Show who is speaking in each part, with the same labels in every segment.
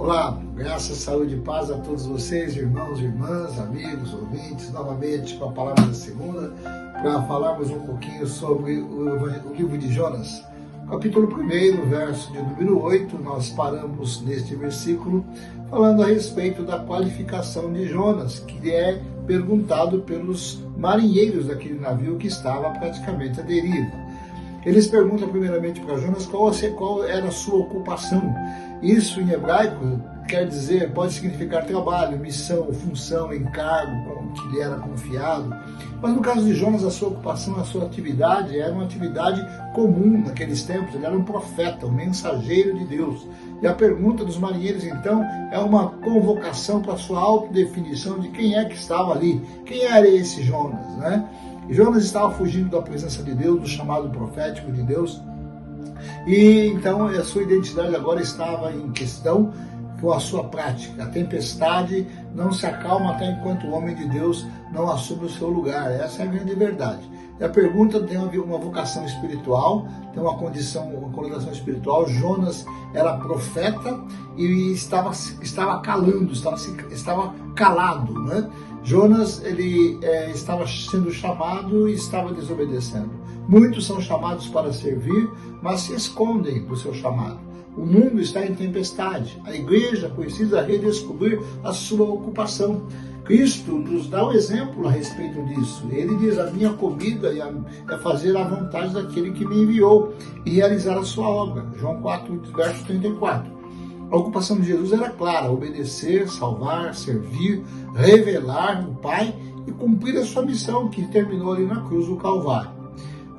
Speaker 1: Olá, graças, saúde e paz a todos vocês, irmãos, irmãs, amigos, ouvintes, novamente com a palavra da segunda, para falarmos um pouquinho sobre o livro de Jonas. Capítulo 1, verso de número 8, nós paramos neste versículo falando a respeito da qualificação de Jonas, que é perguntado pelos marinheiros daquele navio que estava praticamente à deriva. Eles perguntam primeiramente para Jonas qual era a sua ocupação. Isso em hebraico quer dizer, pode significar trabalho, missão, função, encargo, com que lhe era confiado. Mas no caso de Jonas, a sua ocupação, a sua atividade era uma atividade comum naqueles tempos. Ele era um profeta, um mensageiro de Deus. E a pergunta dos marinheiros, então, é uma convocação para a sua autodefinição de quem é que estava ali. Quem era esse Jonas, né? Jonas estava fugindo da presença de Deus, do chamado profético de Deus, e então a sua identidade agora estava em questão com a sua prática. A tempestade não se acalma até enquanto o homem de Deus não assume o seu lugar. Essa é a grande verdade. E a pergunta tem uma vocação espiritual, tem uma conotação espiritual. Jonas era profeta e estava calando, estava calado, né? Jonas, ele estava sendo chamado e estava desobedecendo. Muitos são chamados para servir, mas se escondem do seu chamado. O mundo está em tempestade. A igreja precisa redescobrir a sua ocupação. Cristo nos dá um exemplo a respeito disso. Ele diz, a minha comida é fazer a vontade daquele que me enviou e realizar a sua obra. João 4, verso 34. A ocupação de Jesus era clara: obedecer, salvar, servir, revelar o Pai e cumprir a sua missão, que terminou ali na cruz do Calvário.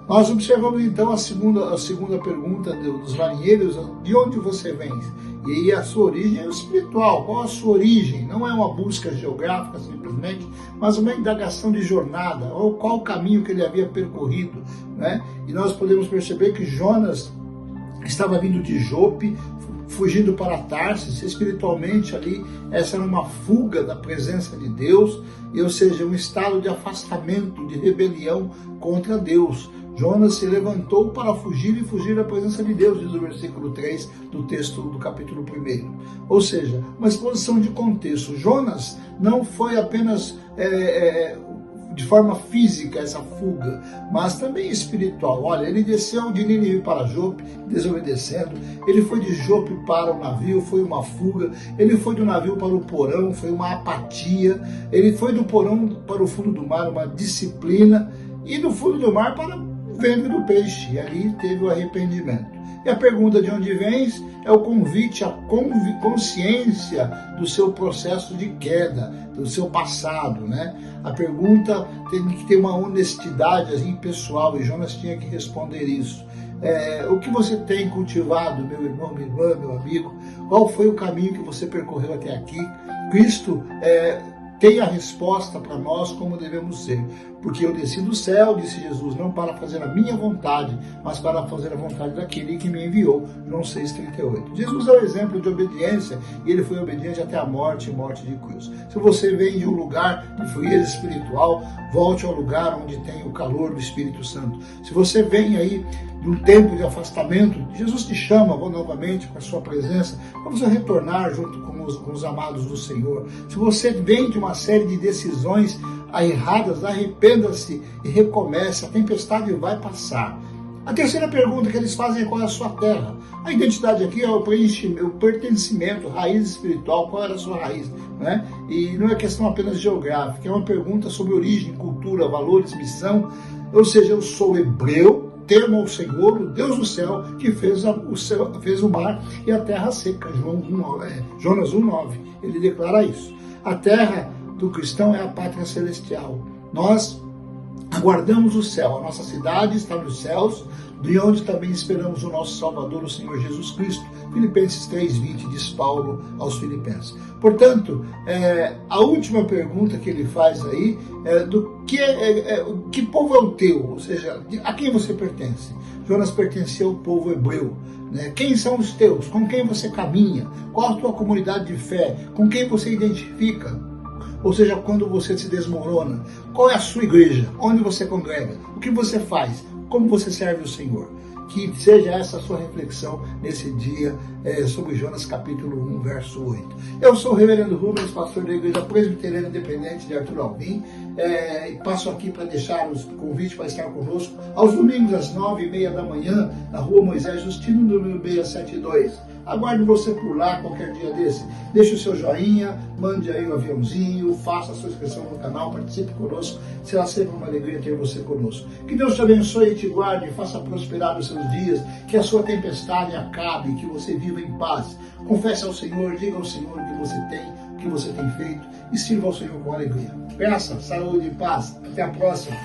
Speaker 1: Nós observamos então a segunda pergunta dos marinheiros: de onde você vem? E aí a sua origem é espiritual. Qual a sua origem? Não é uma busca geográfica simplesmente, mas uma indagação de jornada, ou qual o caminho que ele havia percorrido, né? E nós podemos perceber que Jonas estava vindo de Jope, fugindo para Tarsis. Espiritualmente ali, essa era uma fuga da presença de Deus, ou seja, um estado de afastamento, de rebelião contra Deus. Jonas se levantou para fugir da presença de Deus, diz o versículo 3 do texto do capítulo 1. Ou seja, uma exposição de contexto. Jonas não foi apenas de forma física essa fuga, mas também espiritual. Olha, ele desceu de Nínive para Jope, desobedecendo. Ele foi de Jope para o navio, foi uma fuga. Ele foi do navio para o porão, foi uma apatia. Ele foi do porão para o fundo do mar, uma disciplina. E do fundo do mar para o ventre do peixe. E ali teve o arrependimento. E a pergunta de onde vens é o convite à consciência do seu processo de queda, do seu passado, né? A pergunta tem que ter uma honestidade assim, pessoal, e Jonas tinha que responder isso. O que você tem cultivado, meu irmão, minha irmã, meu amigo? Qual foi o caminho que você percorreu até aqui? Cristo tem a resposta para nós como devemos ser. Porque eu desci do céu, disse Jesus, não para fazer a minha vontade, mas para fazer a vontade daquele que me enviou. João 6,38. Jesus é o exemplo de obediência, e ele foi obediente até a morte e morte de cruz. Se você vem de um lugar de frieza espiritual, volte ao lugar onde tem o calor do Espírito Santo. Se você vem aí de um tempo de afastamento, Jesus te chama novamente com a sua presença, para você retornar junto com os amados do Senhor. Se você vem de uma série de decisões erradas, arrependa-se e recomece, a tempestade vai passar. A terceira pergunta que eles fazem é: qual é a sua terra? A identidade aqui é o pertencimento, raiz espiritual, qual era a sua raiz, né? E não é questão apenas geográfica, é uma pergunta sobre origem, cultura, valores, missão. Ou seja, eu sou hebreu, temo ao Senhor, o Deus do céu, que fez o mar e a terra seca. Jonas 1,9, ele declara isso. A terra do cristão é a pátria celestial. Nós aguardamos o céu, a nossa cidade está nos céus, de onde também esperamos o nosso Salvador, o Senhor Jesus Cristo. Filipenses 3,20, diz Paulo aos Filipenses. Portanto, a última pergunta que ele faz aí é que povo é o teu? Ou seja, a quem você pertence? Jonas pertencia ao povo hebreu. Quem são os teus? Com quem você caminha? Qual a tua comunidade de fé? Com quem você identifica? Ou seja, quando você se desmorona, qual é a sua igreja? Onde você congrega? O que você faz? Como você serve o Senhor? que seja essa a sua reflexão nesse dia sobre Jonas capítulo 1, verso 8. Eu sou o reverendo Rubens, pastor da Igreja Presbiteriana Independente de Arthur Alvim, e passo aqui para deixar os convites para estar conosco aos domingos às 9h30 da manhã, na rua Moisés Justino, número 672. Aguardo você por lá qualquer dia desse. Deixe o seu joinha, mande aí o aviãozinho, faça a sua inscrição no canal, participe conosco. Será sempre uma alegria ter você conosco. Que Deus te abençoe e te guarde, faça prosperar os seus dias, que a sua tempestade acabe, que você viva em paz. Confesse ao Senhor, diga ao Senhor o que você tem, o que você tem feito e sirva ao Senhor com alegria. Peça, saúde e paz. Até a próxima.